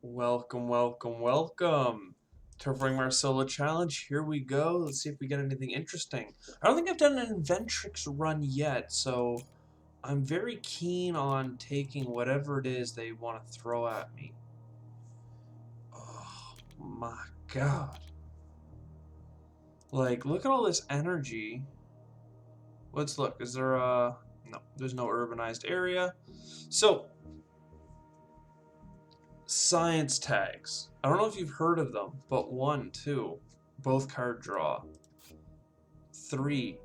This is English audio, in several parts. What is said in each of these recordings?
Welcome, welcome, welcome. Terraforming our solo challenge. Here we go. Let's see if we get anything interesting. I don't think I've done an Inventrix run yet, so I'm very keen on taking whatever it is they want to throw at me. Oh my god. Like, look at all this energy. Let's look. Is there a... No, there's no urbanized area. So, science tags. I don't know if you've heard of them, but 1, 2, both card draw. 3,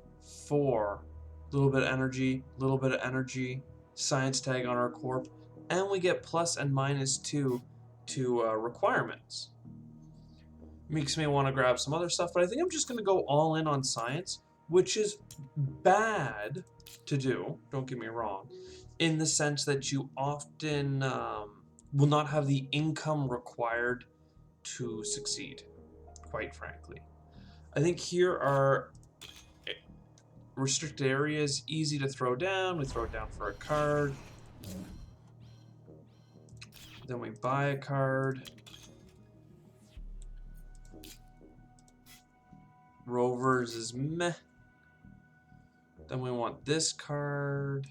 4, little bit of energy, little bit of energy, science tag on our corp, and we get plus and minus 2 to requirements. Makes me want to grab some other stuff, but I think I'm just going to go all in on science, which is bad to do, don't get me wrong, in the sense that you often will not have the income required to succeed, quite frankly. I think here are restricted areas, easy to throw down. We throw it down for a card. Then we buy a card. Rovers is meh. Then we want this card.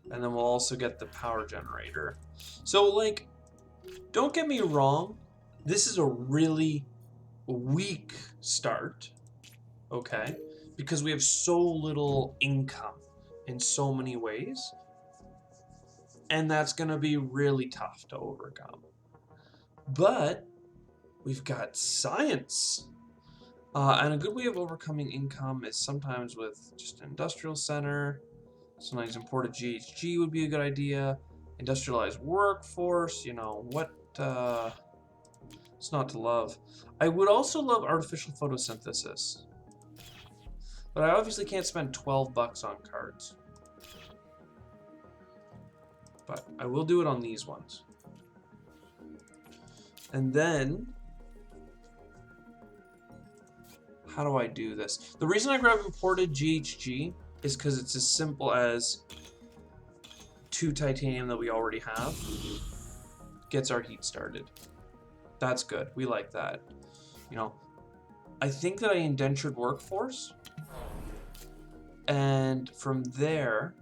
And then we'll also get the power generator. So, like, don't get me wrong. This is a really weak start. Okay? Because we have so little income in so many ways. And that's going to be really tough to overcome. But we've got science. And a good way of overcoming income is sometimes with just an industrial center. Sometimes imported GHG would be a good idea. Industrialized workforce, you know, it's not to love. I would also love artificial photosynthesis. But I obviously can't spend 12 bucks on cards. But I will do it on these ones. And then, how do I do this? The reason I grab imported GHG is because it's as simple as 2 titanium that we already have gets our heat started. That's good. We like that. You know, I think that I indentured workforce, and from there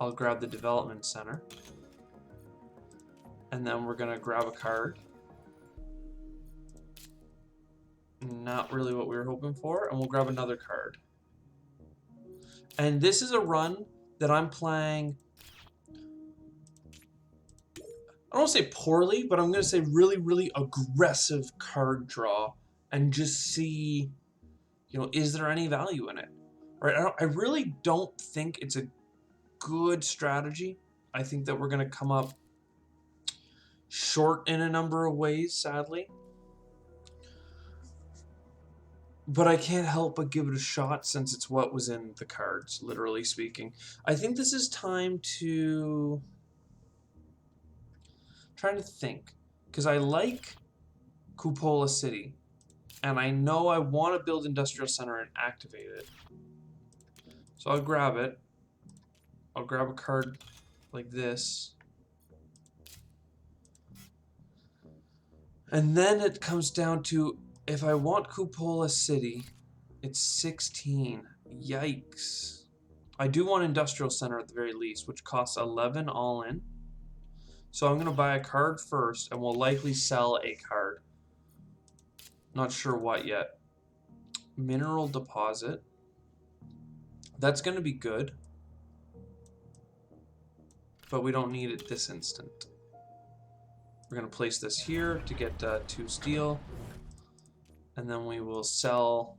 I'll grab the development center, and then we're gonna grab a card. Not really what we were hoping for, and we'll grab another card. And this is a run that I'm playing, I don't want to say poorly, but I'm going to say really, really aggressive card draw and just see, you know, is there any value in it? Right? I really don't think it's a good strategy. I think that we're going to come up short in a number of ways, sadly. But I can't help but give it a shot since it's what was in the cards, literally speaking. I think this is time to... trying to think, because I like Cupola City, and I know I want to build Industrial Center and activate it. So I'll grab it. I'll grab a card like this. And then it comes down to, if I want Cupola City, it's 16. Yikes. I do want Industrial Center at the very least, which costs 11 all in. So I'm going to buy a card first, and we'll likely sell a card. Not sure what yet. Mineral deposit. That's going to be good. But we don't need it this instant. We're going to place this here to get 2 steel. And then we will sell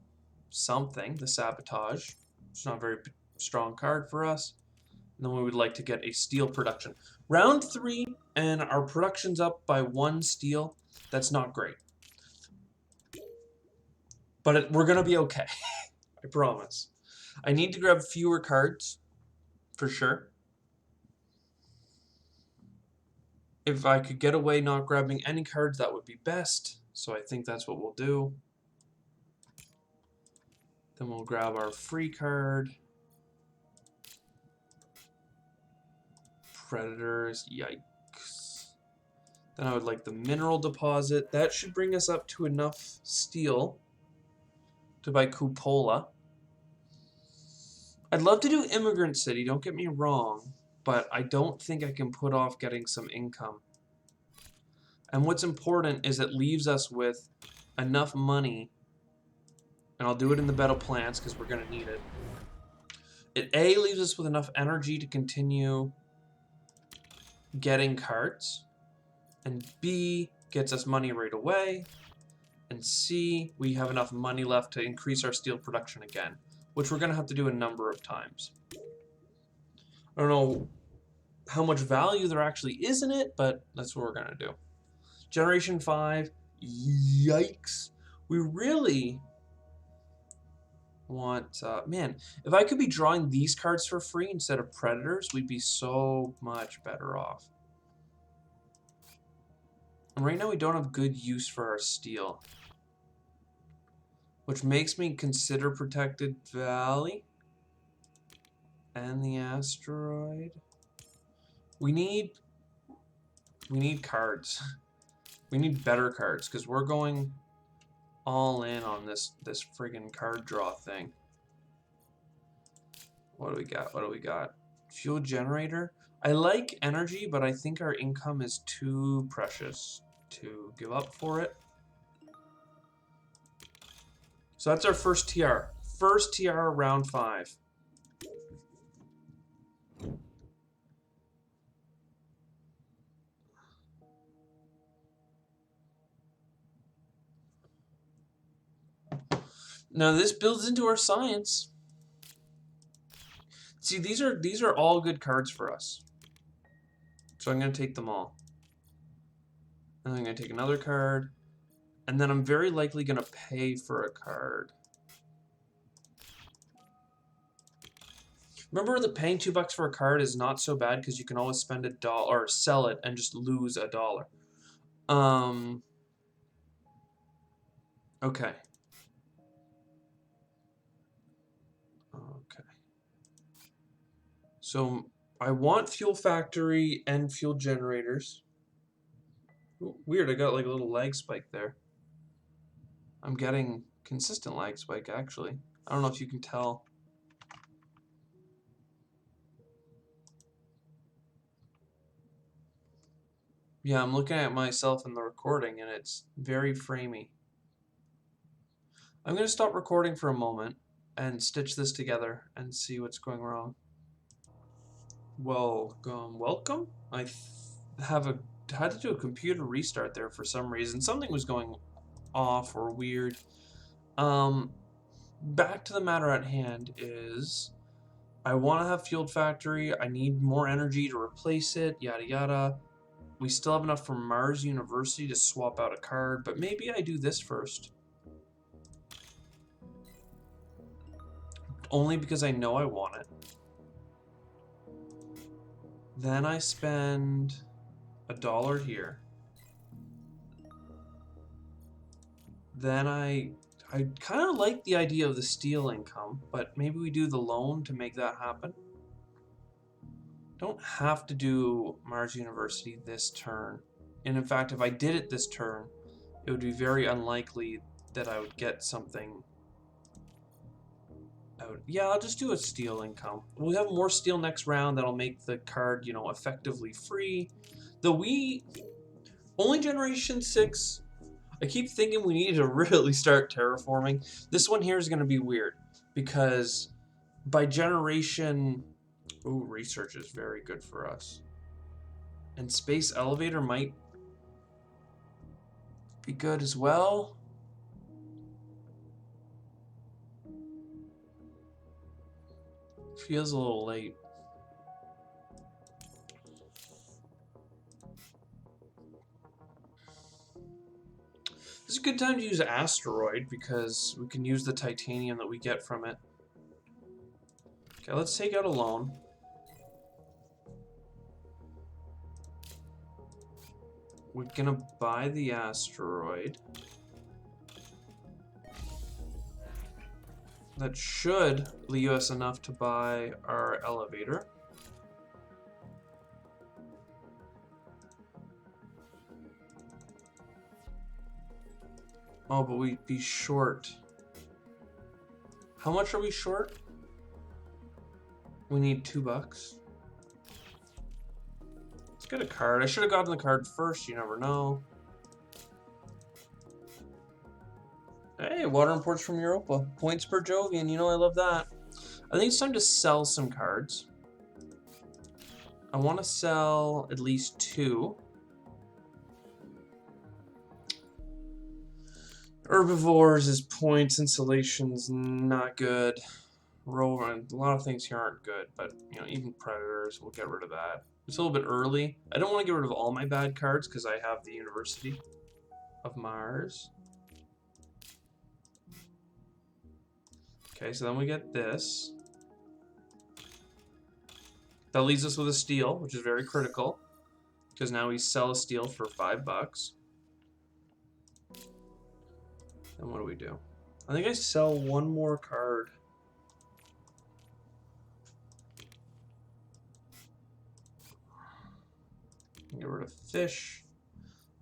something, the sabotage. It's not a very strong card for us. And then we would like to get a steel production. Round 3, and our production's up by 1 steel. That's not great. But we're going to be okay. I promise. I need to grab fewer cards, for sure. If I could get away not grabbing any cards, that would be best. So I think that's what we'll do. Then we'll grab our free card. Predators, yikes. Then I would like the mineral deposit. That should bring us up to enough steel to buy cupola. I'd love to do Immigrant City, don't get me wrong, but I don't think I can put off getting some income. And what's important is it leaves us with enough money, and I'll do it in the bed of plants because we're going to need it. It A, leaves us with enough energy to continue getting cards, and B, gets us money right away, and C, we have enough money left to increase our steel production again, which we're going to have to do a number of times. I don't know how much value there actually is in it, but that's what we're going to do. Generation 5, yikes. We really want, man, if I could be drawing these cards for free instead of Predators, we'd be so much better off. And right now we don't have good use for our steel, which makes me consider Protected Valley and the asteroid. We need cards. We need better cards because we're going all in on this friggin' card draw thing. What do we got? What do we got? Fuel generator. I like energy, but I think our income is too precious to give up for it. So that's our first TR. First TR, round 5. Now this builds into our science. See, these are all good cards for us. So I'm going to take them all. And I'm going to take another card. And then I'm very likely going to pay for a card. Remember that paying $2 for a card is not so bad because you can always spend $1 or sell it and just lose $1. Okay. Okay. So I want fuel factory and fuel generators. Ooh, weird, I got like a little lag spike there. I'm getting consistent lag spike actually. I don't know if you can tell. Yeah, I'm looking at myself in the recording and it's very framey. I'm going to stop recording for a moment and stitch this together and see what's going wrong. Welcome. I had to do a computer restart there for some reason. Something was going off or weird. Back to the matter at hand is I want to have Fueled Factory. I need more energy to replace it, yada yada. We still have enough for Mars University to swap out a card, but maybe I do this first. Only because I know I want it. Then I spend $1 here. Then I kind of like the idea of the steel income, but maybe we do the loan to make that happen. Don't have to do Mars University this turn. And in fact, if I did it this turn, it would be very unlikely that I would get something out. Yeah, I'll just do a steel income. We'll have more steel next round. That'll make the card, you know, effectively free. Only Generation 6. I keep thinking we need to really start terraforming. This one here is going to be weird because by generation... Ooh, research is very good for us. And space elevator might be good as well. Feels a little late. This is a good time to use asteroid because we can use the titanium that we get from it. Okay, let's take out a loan. We're gonna buy the asteroid. That should leave us enough to buy our elevator. Oh, but we'd be short. How much are we short? We need $2. Let's get a card. I should have gotten the card first. You never know. Hey, water imports from Europa. Points per Jovian. You know I love that. I think it's time to sell some cards. I want to sell at least 2. Herbivores is points. Insulation's not good. Rowan, a lot of things here aren't good, but you know, even predators, we'll get rid of that. It's a little bit early. I don't want to get rid of all my bad cards because I have the University of Mars. Okay, so then we get this. That leaves us with a steal, which is very critical because now we sell a steal for $5. And what do we do? I think I sell one more card. Get rid of fish.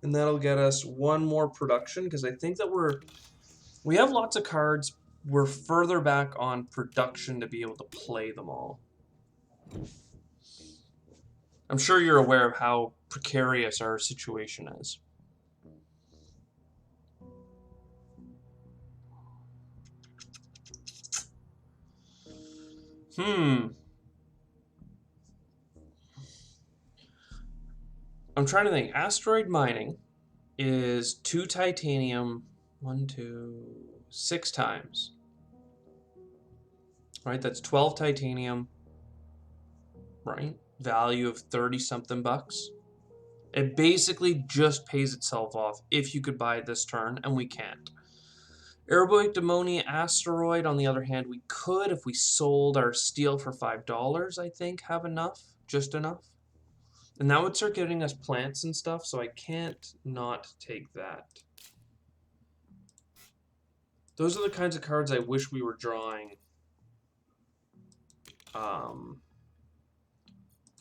And that'll get us one more production because I think that we have lots of cards. We're further back on production to be able to play them all. I'm sure you're aware of how precarious our situation is. I'm trying to think. Asteroid mining is 2 titanium, 1, 2, 6 times. Right, that's 12 titanium. Right, value of 30-something bucks. It basically just pays itself off if you could buy it this turn, and we can't. Aeroboic Ammonia Asteroid, on the other hand, we could, if we sold our steel for $5, I think, have enough, just enough. And that would start getting us plants and stuff, so I can't not take that. Those are the kinds of cards I wish we were drawing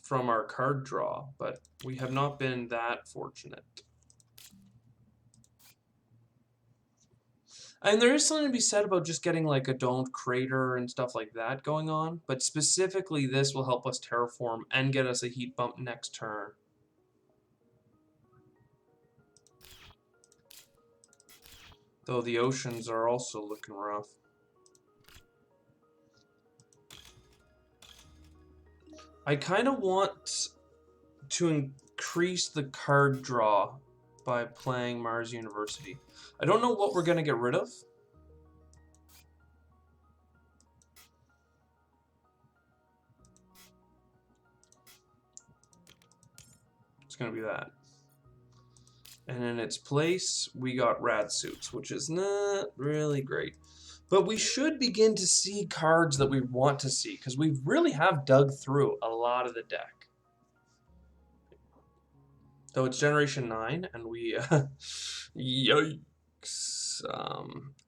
from our card draw, but we have not been that fortunate. And there is something to be said about just getting like a domed crater and stuff like that going on, but specifically this will help us terraform and get us a heat bump next turn. Though the oceans are also looking rough. I kind of want to increase the card draw by playing Mars University. I don't know what we're going to get rid of. It's going to be that. And in its place, we got Rad Suits, which is not really great. But we should begin to see cards that we want to see, because we really have dug through a lot of the deck. Though it's Generation 9, and we... yikes.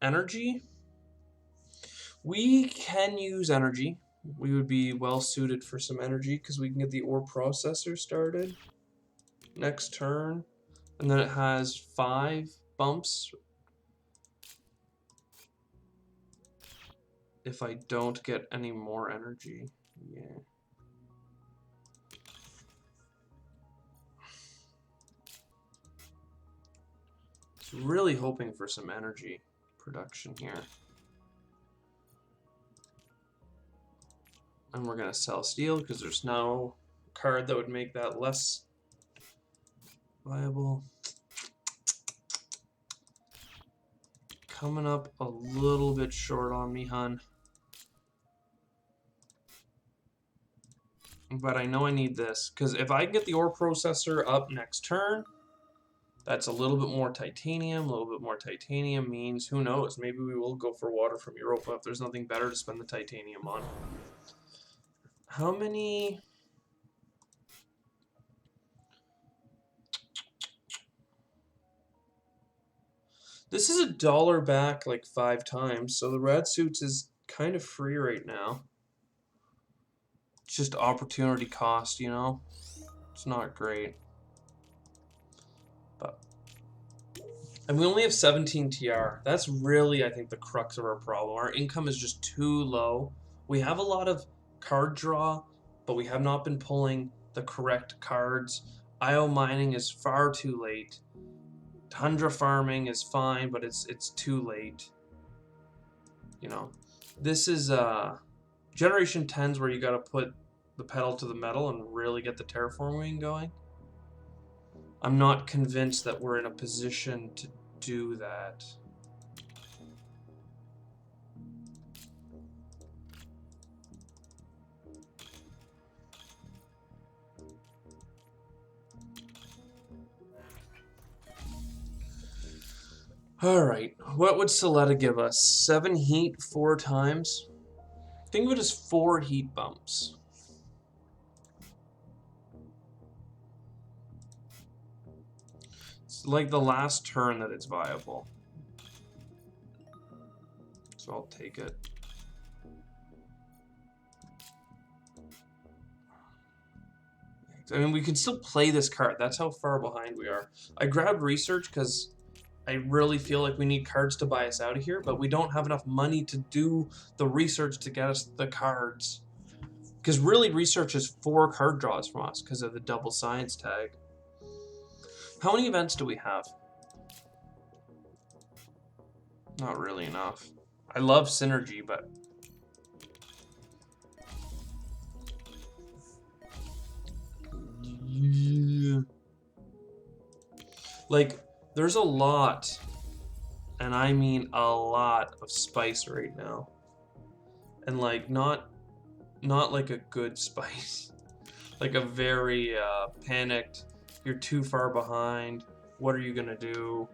Energy. We can use energy. We would be well suited for some energy, because we can get the ore processor started next turn. And then it has 5 bumps if I don't get any more energy. Yeah. It's really hoping for some energy production here. And we're going to sell steel because there's no card that would make that less viable. Coming up a little bit short on me, hun. But I know I need this, because if I can get the ore processor up next turn, that's a little bit more titanium. A little bit more titanium means, who knows, maybe we will go for water from Europa if there's nothing better to spend the titanium on. How many... This is $1 back like 5 times, so the Rad Suits is kind of free right now. It's just opportunity cost, you know? It's not great. But And we only have 17 TR. That's really, I think, the crux of our problem. Our income is just too low. We have a lot of card draw, but we have not been pulling the correct cards. IO mining is far too late. Tundra farming is fine, but it's too late. You know, this is Generation 10's where you got to put the pedal to the metal and really get the terraforming going. I'm not convinced that we're in a position to do that. Alright, what would Soletta give us? 7 heat 4 times? Think of it as 4 heat bumps. It's like the last turn that it's viable. So I'll take it. I mean, we can still play this card. That's how far behind we are. I grabbed research because I really feel like we need cards to buy us out of here, but we don't have enough money to do the research to get us the cards. Because really, research is 4 card draws from us because of the double science tag. How many events do we have? Not really enough. I love synergy, but... yeah. Like, there's a lot, and I mean a lot of spice right now. And like, not like a good spice. Like a very panicked, you're too far behind, what are you gonna do?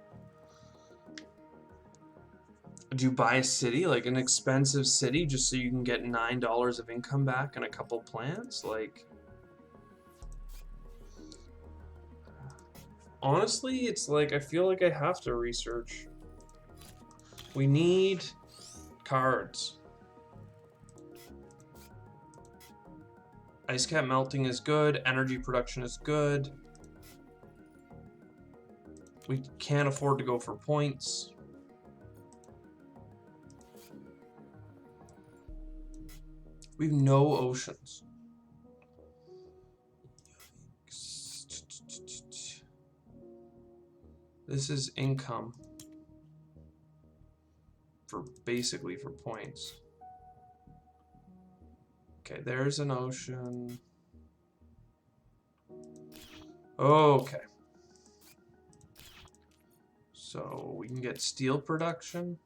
Do you buy a city, like an expensive city, just so you can get $9 of income back and a couple plants? Like, honestly, it's like, I feel like I have to research. We need cards. Ice cap melting is good, energy production is good. We can't afford to go for points. We have no oceans. This is income for basically for points. Okay, there's an ocean. Okay. So we can get steel production.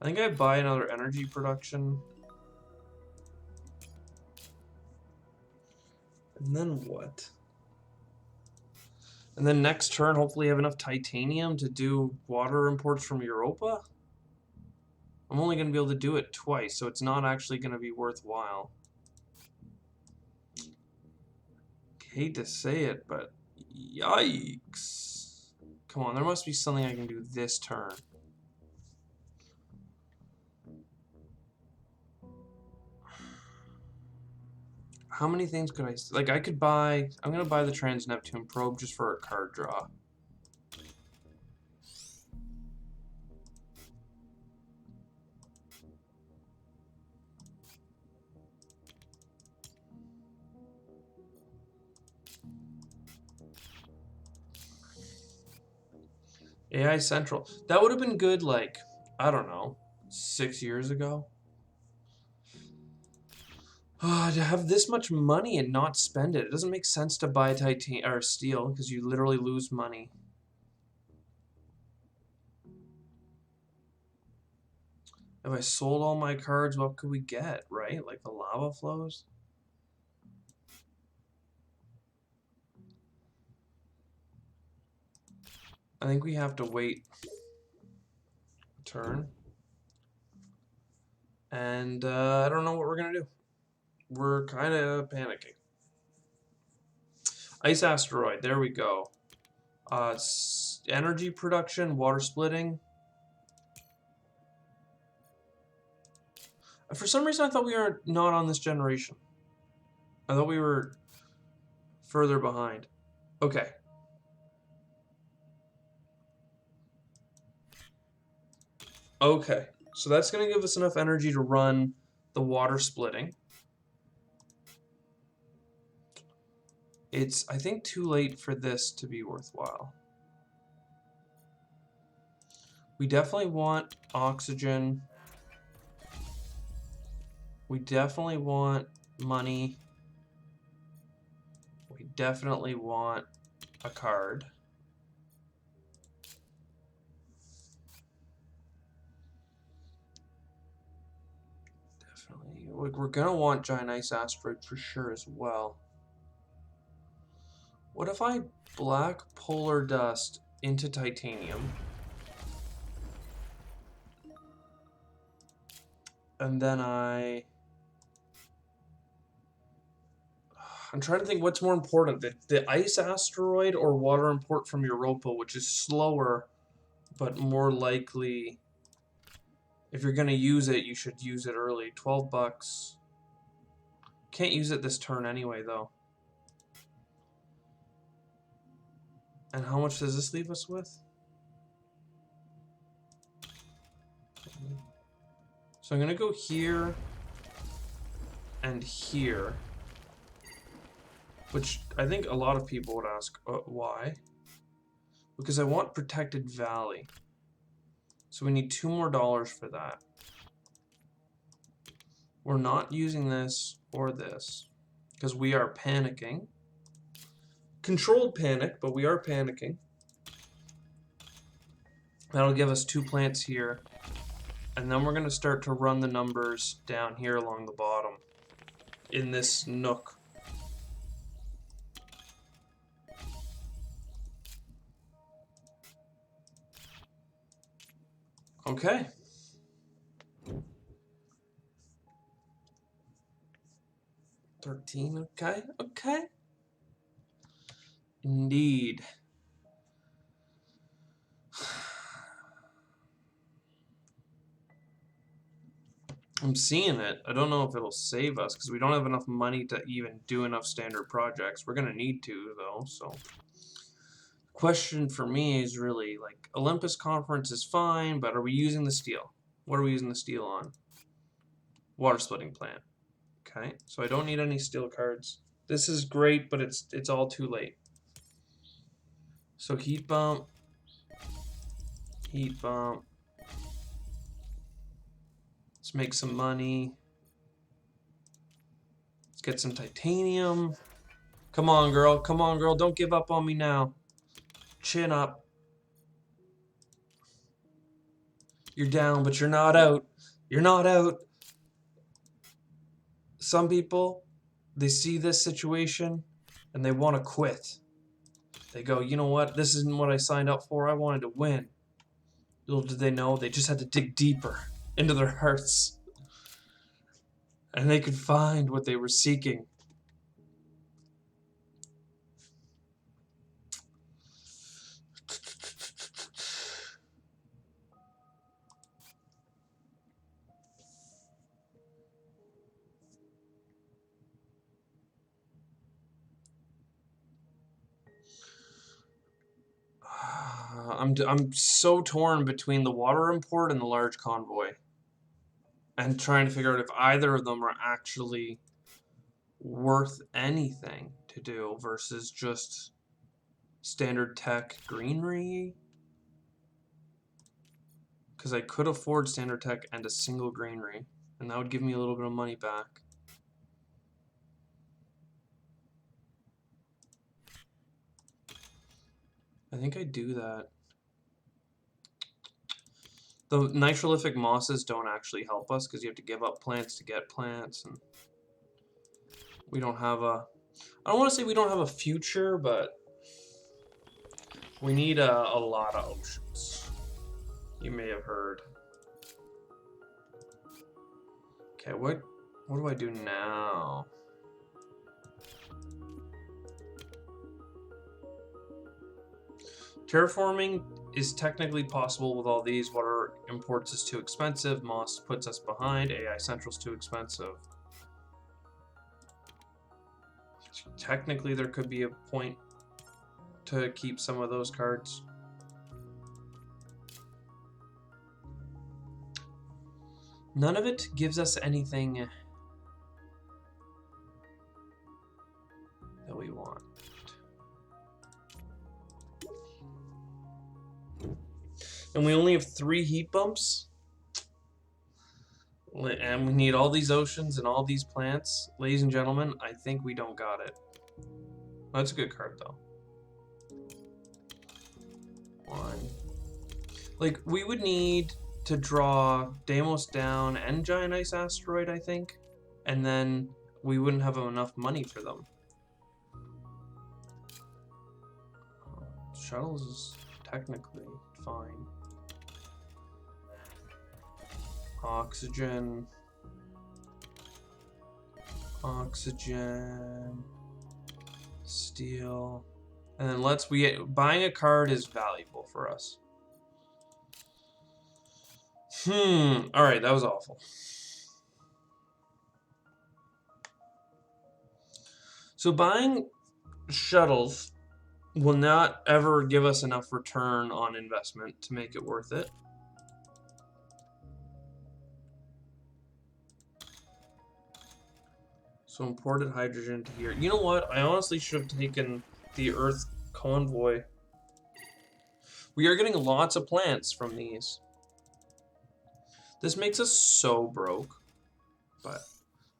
I think I buy another energy production. And then what? And then next turn, hopefully have enough titanium to do water imports from Europa. I'm only going to be able to do it twice, so it's not actually going to be worthwhile. Hate to say it, but yikes. Come on, there must be something I can do this turn. How many things could I... like, I could buy... I'm going to buy the Trans-Neptune probe just for a card draw. AI Central. That would have been good, like, I don't know, 6 years ago. To have this much money and not spend it. It doesn't make sense to buy titanium or steel because you literally lose money. If I sold all my cards, what could we get, right? Like the lava flows? I think we have to wait a turn. And I don't know what we're going to do. We're kind of panicking. Ice asteroid, there we go. Energy production, water splitting. For some reason, I thought we were not on this generation. I thought we were further behind. Okay. Okay, so that's going to give us enough energy to run the water splitting. It's, I think, too late for this to be worthwhile. We definitely want oxygen. We definitely want money. We definitely want a card. Definitely. We're going to want giant ice asteroid for sure as well. What if I black polar dust into titanium? And then I'm trying to think what's more important, the ice asteroid or water import from Europa, which is slower, but more likely, if you're going to use it, you should use it early. 12 bucks. Can't use it this turn anyway, though. And how much does this leave us with? So I'm going to go here and here. Which I think a lot of people would ask, why? Because I want Protected Valley. So we need $2 more for that. We're not using this or this because we are panicking. Controlled panic, but we are panicking. That'll give us 2 plants here. And then we're going to start to run the numbers down here along the bottom in this nook. Okay. $13, okay, okay. Indeed. I'm seeing it. I don't know if it'll save us because we don't have enough money to even do enough standard projects. We're going to need to, though, so. Question for me is really, like, Olympus Conference is fine, but are we using the steel? What are we using the steel on? Water splitting plant. Okay, so I don't need any steel cards. This is great, but it's all too late. So heat bump. Heat bump. Let's make some money. Let's get some titanium. Come on, girl. Come on, girl. Don't give up on me now. Chin up. You're down, but you're not out. You're not out. Some people, they see this situation and they want to quit. They go, you know what? This isn't what I signed up for. I wanted to win. Little did they know, they just had to dig deeper into their hearts. And they could find what they were seeking. I'm so torn between the water import and the large convoy. And trying to figure out if either of them are actually worth anything to do versus just standard tech greenery. Because I could afford standard tech and a single greenery, and that would give me a little bit of money back. I think I do that. The nitrolific mosses don't actually help us because you have to give up plants to get plants, and we don't have a... I don't want to say we don't have a future, but we need a lot of oceans. You may have heard. Okay, what do I do now? Terraforming is technically possible with all these. Water imports is too expensive. Moss puts us behind. AI Central's too expensive. Technically, there could be a point to keep some of those cards. None of it gives us anything that we want. And we only have 3 heat bumps. And we need all these oceans and all these plants. Ladies and gentlemen, I think we don't got it. That's a good card, though. 1. Like, we would need to draw Deimos down and Giant Ice Asteroid, I think. And then we wouldn't have enough money for them. Shuttles is technically fine. Oxygen. Oxygen. Steel. And then buying a card is valuable for us. Alright, that was awful. So buying shuttles will not ever give us enough return on investment to make it worth it. So imported hydrogen to here. You know what? I honestly should have taken the Earth convoy. We are getting lots of plants from these. This makes us so broke. But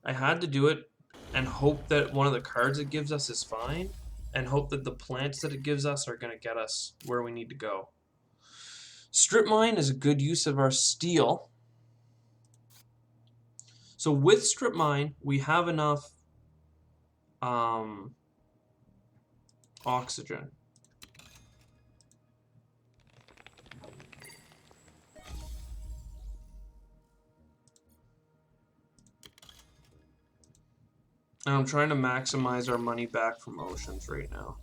I had to do it and hope that one of the cards it gives us is fine. And hope that the plants that it gives us are going to get us where we need to go. Strip mine is a good use of our steel. So with strip mine, we have enough oxygen. And I'm trying to maximize our money back from oceans right now.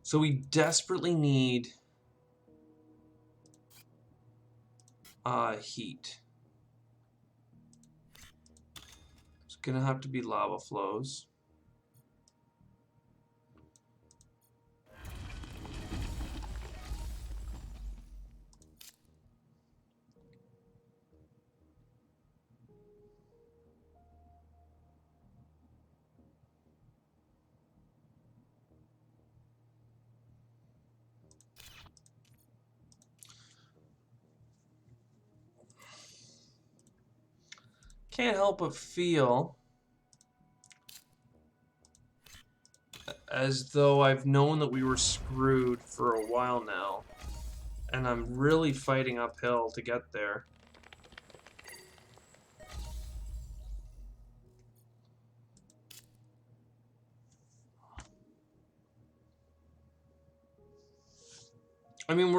So we desperately need heat. It's gonna have to be lava flows. Can't help but feel as though I've known that we were screwed for a while now, and I'm really fighting uphill to get there. I mean,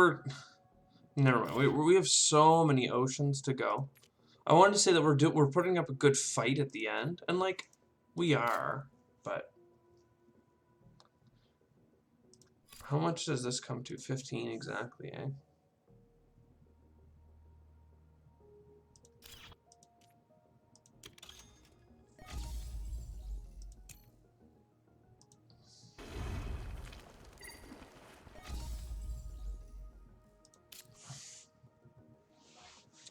never mind. We have so many oceans to go. I wanted to say that we're putting up a good fight at the end, and like we are, but how much does this come to? 15 exactly, eh?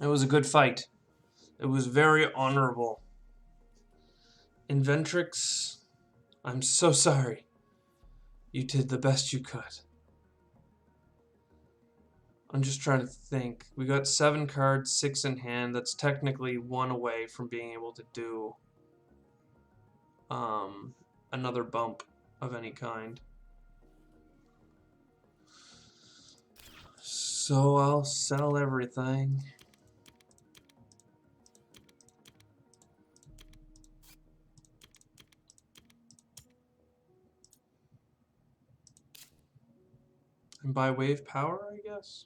It was a good fight. It was very honorable. Inventrix, I'm so sorry. You did the best you could. I'm just trying to think. We got 7 cards, 6 in hand. That's technically 1 away from being able to do another bump of any kind. So I'll sell everything. And buy wave power, I guess.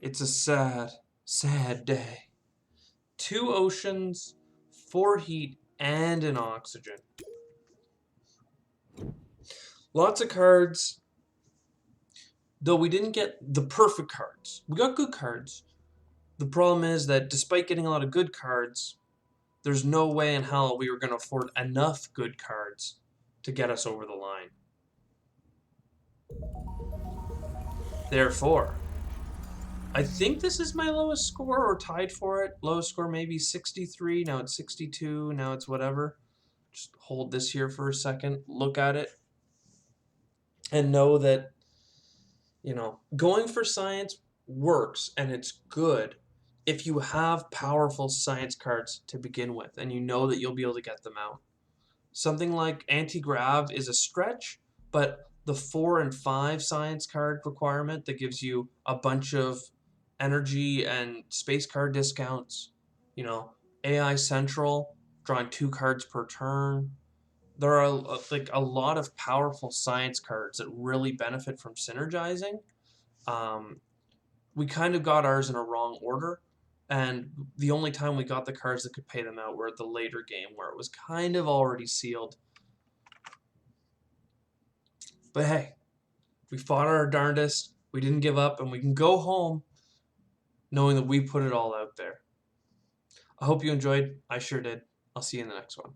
It's a sad, sad day. 2 oceans, 4 heat, and an oxygen. Lots of cards. Though we didn't get the perfect cards. We got good cards. The problem is that despite getting a lot of good cards, there's no way in hell we were going to afford enough good cards to get us over the line. Therefore, I think this is my lowest score or tied for it. Lowest score maybe 63. Now it's 62. Now it's whatever. Just hold this here for a second. Look at it. And know that, going for science works and it's good if you have powerful science cards to begin with and you know that you'll be able to get them out. Something like anti-grav is a stretch, but the 4 and 5 science card requirement that gives you a bunch of energy and space card discounts, AI Central, drawing 2 cards per turn. There are like a lot of powerful science cards that really benefit from synergizing. Um, we kind of got ours in a wrong order, and the only time we got the cards that could pay them out were at the later game where it was kind of already sealed. But hey, we fought our darndest, we didn't give up, and we can go home knowing that we put it all out there. I hope you enjoyed. I sure did. I'll see you in the next one.